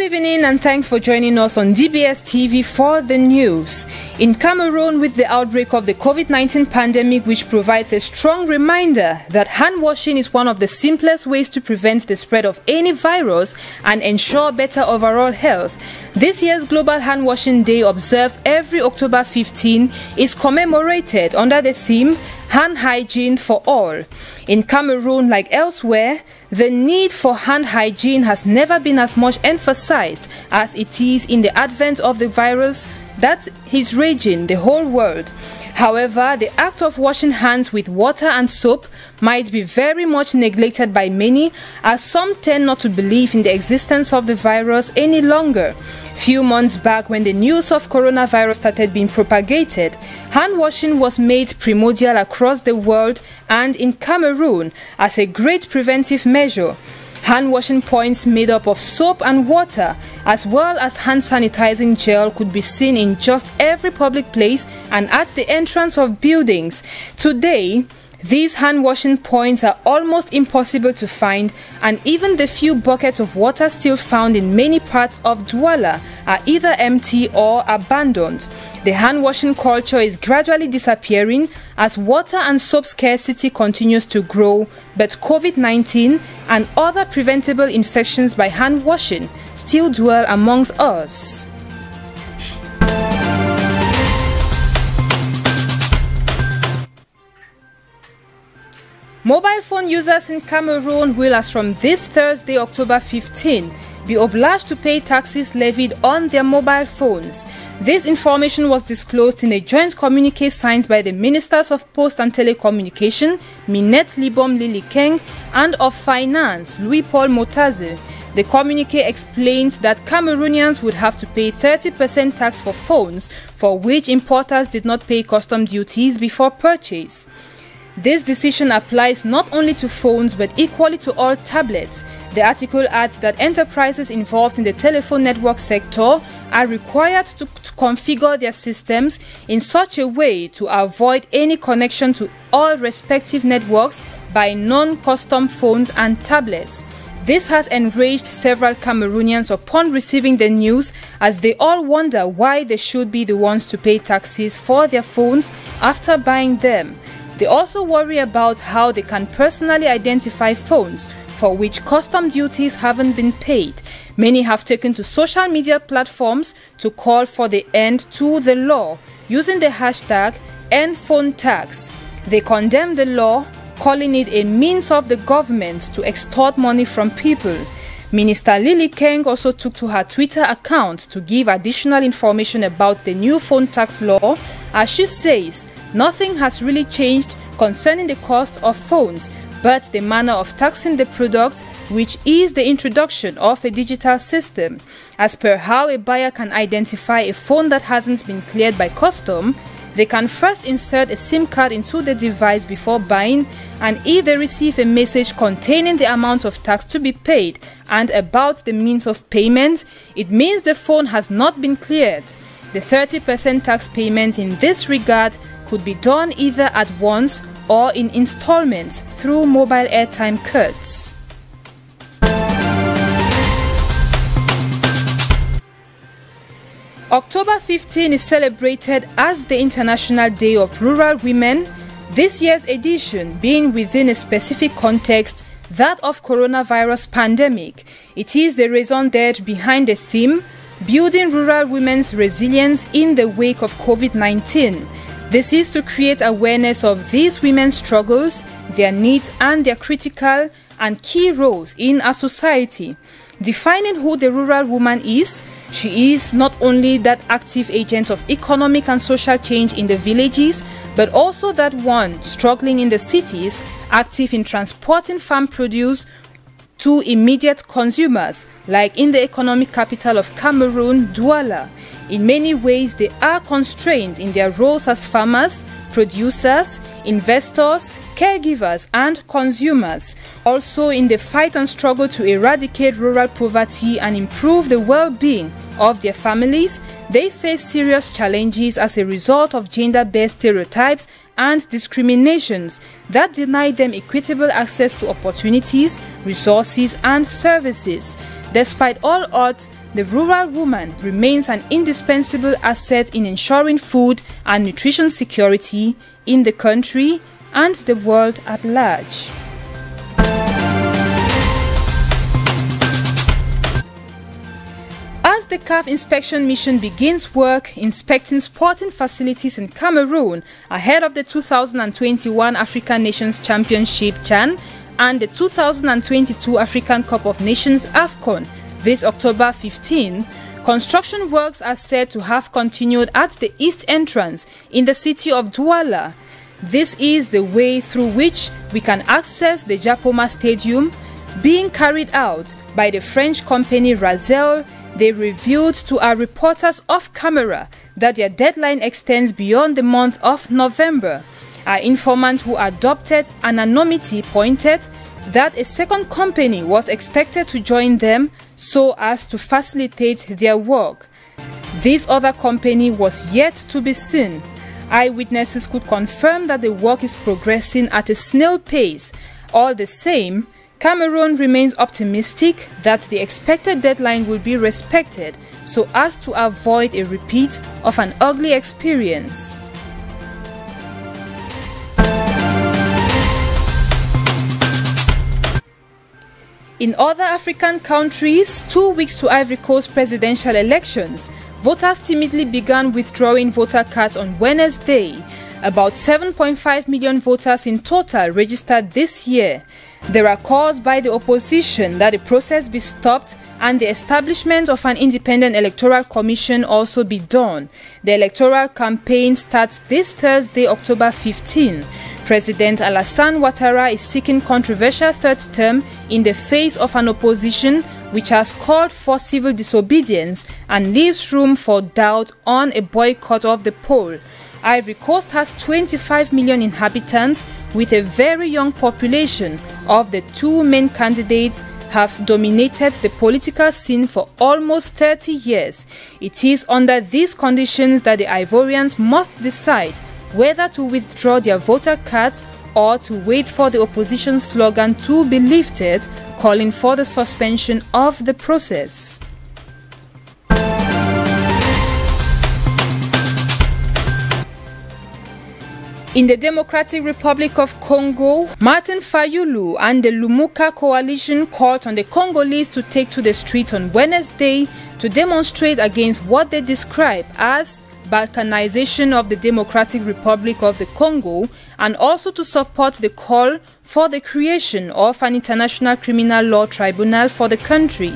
evening and thanks for joining us on DBS TV for the news. In Cameroon, with the outbreak of the COVID-19 pandemic, which provides a strong reminder that hand washing is one of the simplest ways to prevent the spread of any virus and ensure better overall health, this year's Global Hand Washing Day, observed every October 15, is commemorated under the theme Hand Hygiene for All. In Cameroon, like elsewhere, the need for hand hygiene has never been as much emphasized as it is in the advent of the virus that is raging the whole world. However, the act of washing hands with water and soap might be very much neglected by many, as some tend not to believe in the existence of the virus any longer. Few months back, when the news of coronavirus started being propagated, hand washing was made primordial across the world and in Cameroon as a great preventive measure. Hand washing points made up of soap and water, as well as hand sanitizing gel, could be seen in just every public place and at the entrance of buildings. Today, these hand washing points are almost impossible to find, and even the few buckets of water still found in many parts of Douala are either empty or abandoned. The hand washing culture is gradually disappearing as water and soap scarcity continues to grow, but COVID-19 and other preventable infections by hand washing still dwell amongst us. Mobile phone users in Cameroon will, as from this Thursday, October 15, be obliged to pay taxes levied on their mobile phones. This information was disclosed in a joint communiqué signed by the Ministers of Post and Telecommunication, Minette Libom Lilikeng, and of Finance, Louis-Paul Motaze. The communiqué explained that Cameroonians would have to pay 30% tax for phones, for which importers did not pay custom duties before purchase. This decision applies not only to phones but equally to all tablets. The article adds that enterprises involved in the telephone network sector are required to configure their systems in such a way to avoid any connection to all respective networks by non-custom phones and tablets. This has enraged several Cameroonians upon receiving the news, as they all wonder why they should be the ones to pay taxes for their phones after buying them. They also worry about how they can personally identify phones for which custom duties haven't been paid. Many have taken to social media platforms to call for the end to the law, using the hashtag #EndPhoneTax. They condemn the law, calling it a means of the government to extort money from people. Minister Lilikeng also took to her Twitter account to give additional information about the new phone tax law, as she says nothing has really changed concerning the cost of phones, but the manner of taxing the product, which is the introduction of a digital system. As per how a buyer can identify a phone that hasn't been cleared by custom, they can first insert a SIM card into the device before buying, and if they receive a message containing the amount of tax to be paid and about the means of payment, it means the phone has not been cleared. The 30% tax payment in this regard could be done either at once or in installments through mobile airtime cards. October 15 is celebrated as the International Day of Rural Women, this year's edition being within a specific context, that of coronavirus pandemic. It is the raison d'être behind the theme, Building Rural Women's Resilience in the Wake of COVID-19. This is to create awareness of these women's struggles, their needs and their critical and key roles in our society. Defining who the rural woman is, she is not only that active agent of economic and social change in the villages, but also that one struggling in the cities, active in transporting farm produce to immediate consumers, like in the economic capital of Cameroon, Douala. In many ways, they are constrained in their roles as farmers, producers, investors, caregivers, and consumers. Also, in the fight and struggle to eradicate rural poverty and improve the well-being of their families, they face serious challenges as a result of gender-based stereotypes and discriminations that deny them equitable access to opportunities, resources, and services. Despite all odds, the rural woman remains an indispensable asset in ensuring food and nutrition security in the country and the world at large. As the CAF inspection mission begins work inspecting sporting facilities in Cameroon ahead of the 2021 African Nations Championship (CHAN) and the 2022 African Cup of Nations (AFCON) this October 15, construction works are said to have continued at the east entrance in the city of Douala. This is the way through which we can access the Japoma Stadium, being carried out by the French company Razel. They revealed to our reporters off camera that their deadline extends beyond the month of November. Our informant who adopted anonymity pointed that a second company was expected to join them so as to facilitate their work. This other company was yet to be seen. Eyewitnesses could confirm that the work is progressing at a snail pace. All the same, Cameroon remains optimistic that the expected deadline will be respected so as to avoid a repeat of an ugly experience. In other African countries, 2 weeks to Ivory Coast presidential elections, voters timidly began withdrawing voter cards on Wednesday. About 7.5 million voters in total registered this year. There are calls by the opposition that the process be stopped and the establishment of an independent electoral commission also be done. The electoral campaign starts this Thursday, October 15. President Alassane Ouattara is seeking controversial third term in the face of an opposition which has called for civil disobedience and leaves room for doubt on a boycott of the poll. Ivory Coast has 25 million inhabitants with a very young population. Of the two main candidates have dominated the political scene for almost 30 years. It is under these conditions that the Ivorians must decide whether to withdraw their voter cards or to wait for the opposition slogan to be lifted, calling for the suspension of the process. In the Democratic Republic of Congo, Martin Fayulu and the Lumumba coalition called on the Congolese to take to the streets on Wednesday to demonstrate against what they describe as balkanization of the Democratic Republic of the Congo and also to support the call for the creation of an international criminal law tribunal for the country.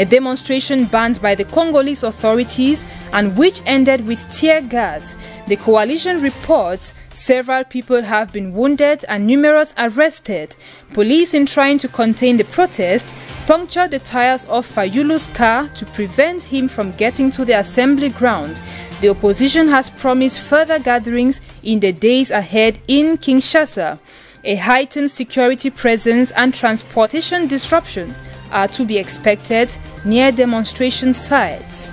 A demonstration banned by the Congolese authorities and which ended with tear gas. The coalition reports several people have been wounded and numerous arrested. Police, in trying to contain the protest, punctured the tires of Fayulu's car to prevent him from getting to the assembly ground. The opposition has promised further gatherings in the days ahead in Kinshasa. A heightened security presence and transportation disruptions are to be expected near demonstration sites.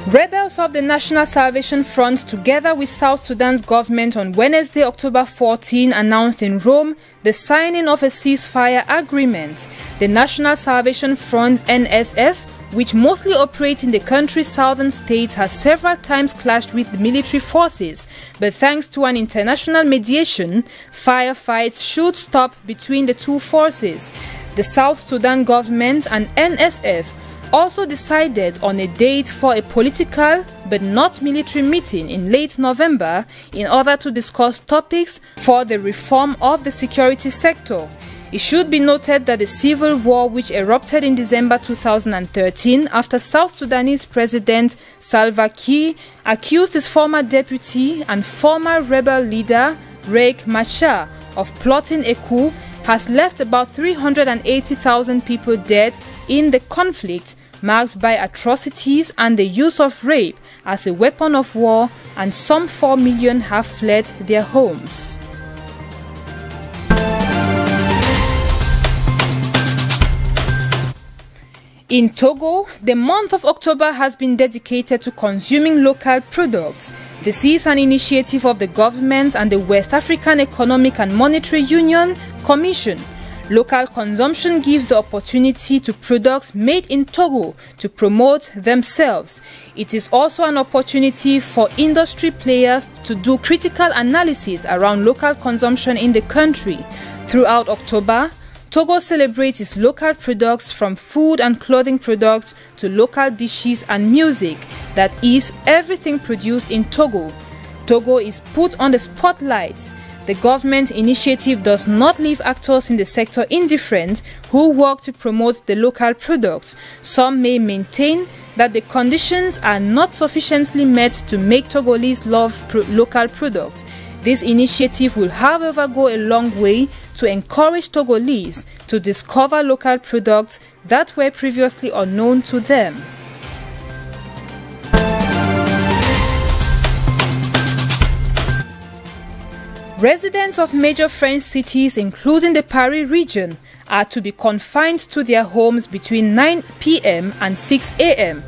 Rebels of the National Salvation Front, together with South Sudan's government on Wednesday, October 14, announced in Rome the signing of a ceasefire agreement. The National Salvation Front, NSF, which mostly operates in the country's southern states, has several times clashed with the military forces, but thanks to an international mediation, firefights should stop between the two forces. The South Sudan government and NSF also decided on a date for a political but not military meeting in late November in order to discuss topics for the reform of the security sector. It should be noted that the civil war which erupted in December 2013 after South Sudanese President Salva Kiir accused his former deputy and former rebel leader Riek Machar of plotting a coup has left about 380,000 people dead in the conflict, marked by atrocities and the use of rape as a weapon of war, and some 4 million have fled their homes. In Togo, the month of October has been dedicated to consuming local products. This is an initiative of the government and the West African Economic and Monetary Union Commission. Local consumption gives the opportunity to products made in Togo to promote themselves. It is also an opportunity for industry players to do critical analysis around local consumption in the country. Throughout October, Togo celebrates its local products, from food and clothing products to local dishes and music. That is, everything produced in Togo. Togo is put on the spotlight. The government initiative does not leave actors in the sector indifferent who work to promote the local products. Some may maintain that the conditions are not sufficiently met to make Togolese love local products. This initiative will, however, go a long way to encourage Togolese to discover local products that were previously unknown to them. Residents of major French cities, including the Paris region, are to be confined to their homes between 9 p.m. and 6 a.m.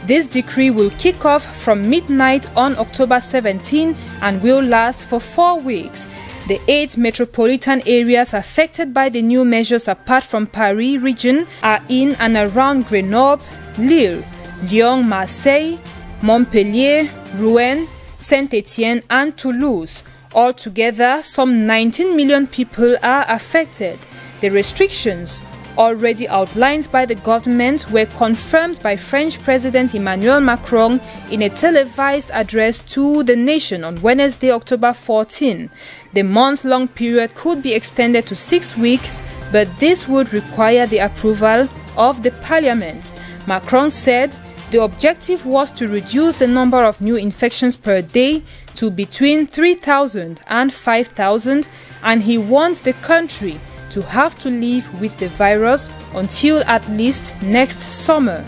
This decree will kick off from midnight on October 17 and will last for 4 weeks. The 8 metropolitan areas affected by the new measures, apart from Paris region, are in and around Grenoble, Lille, Lyon, Marseille, Montpellier, Rouen, Saint-Étienne and Toulouse. Altogether, some 19 million people are affected. The restrictions, already outlined by the government, were confirmed by French President Emmanuel Macron in a televised address to the nation on Wednesday, October 14. The month-long period could be extended to 6 weeks, but this would require the approval of the parliament. Macron said the objective was to reduce the number of new infections per day to between 3,000 and 5,000, and he wants the country to have to live with the virus until at least next summer.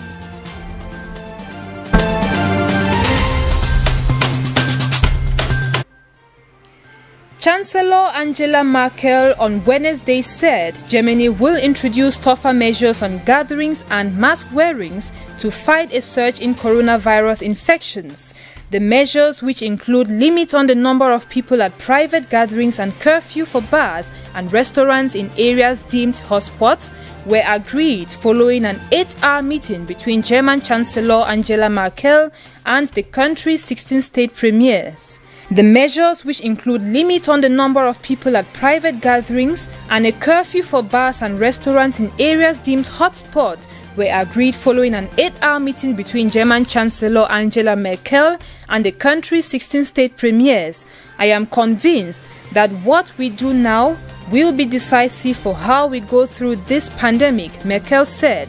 Chancellor Angela Merkel on Wednesday said Germany will introduce tougher measures on gatherings and mask wearings to fight a surge in coronavirus infections. The measures, which include limit on the number of people at private gatherings and curfew for bars and restaurants in areas deemed hotspots, were agreed following an 8-hour meeting between German Chancellor Angela Merkel and the country's 16 state premiers. The measures, which include limit on the number of people at private gatherings and a curfew for bars and restaurants in areas deemed hotspots, were agreed following an 8-hour meeting between German Chancellor Angela Merkel and the country's 16 state premiers. I am convinced that what we do now will be decisive for how we go through this pandemic, Merkel said.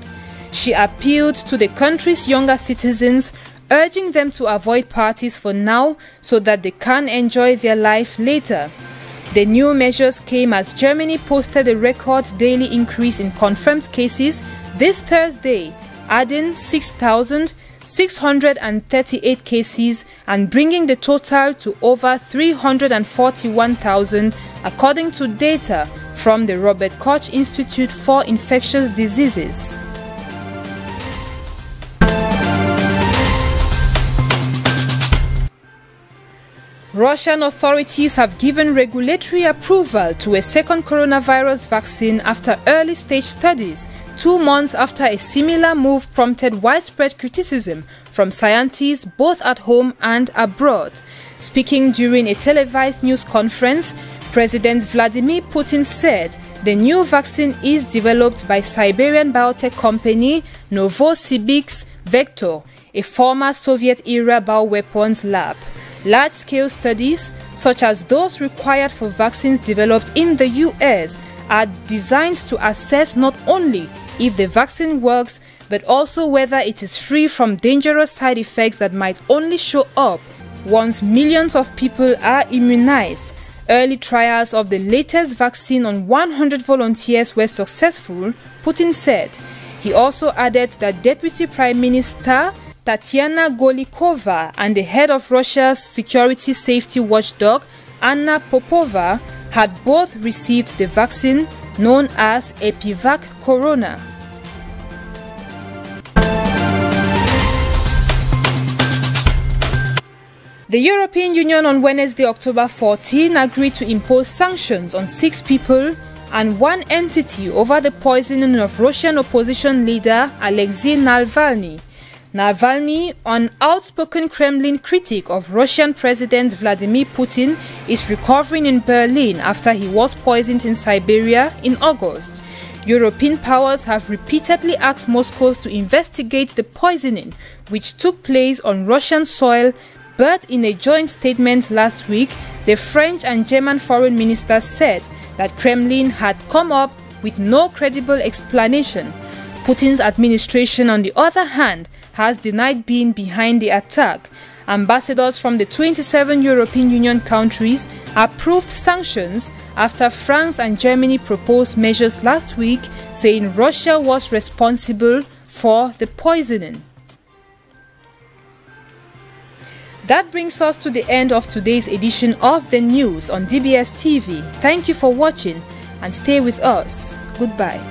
She appealed to the country's younger citizens, urging them to avoid parties for now so that they can enjoy their life later. The new measures came as Germany posted a record daily increase in confirmed cases this Thursday, adding 6,638 cases and bringing the total to over 341,000, according to data from the Robert Koch Institute for Infectious Diseases. Russian authorities have given regulatory approval to a second coronavirus vaccine after early-stage studies, 2 months after a similar move prompted widespread criticism from scientists both at home and abroad. Speaking during a televised news conference, President Vladimir Putin said the new vaccine is developed by Siberian biotech company Novosibirsk Vector, a former Soviet-era bioweapons lab. Large-scale studies, such as those required for vaccines developed in the US, are designed to assess not only if the vaccine works, but also whether it is free from dangerous side effects that might only show up once millions of people are immunized. Early trials of the latest vaccine on 100 volunteers were successful, Putin said. He also added that Deputy Prime Minister Tatiana Golikova and the head of Russia's security safety watchdog, Anna Popova, had both received the vaccine known as Epivac Corona. The European Union on Wednesday, October 14, agreed to impose sanctions on 6 people and 1 entity over the poisoning of Russian opposition leader Alexei Navalny. Navalny, an outspoken Kremlin critic of Russian President Vladimir Putin, is recovering in Berlin after he was poisoned in Siberia in August. European powers have repeatedly asked Moscow to investigate the poisoning, which took place on Russian soil, but in a joint statement last week, the French and German foreign ministers said that Kremlin had come up with no credible explanation. Putin's administration, on the other hand, has denied being behind the attack. Ambassadors from the 27 European Union countries approved sanctions after France and Germany proposed measures last week, saying Russia was responsible for the poisoning. That brings us to the end of today's edition of the news on DBS TV. Thank you for watching and stay with us. Goodbye.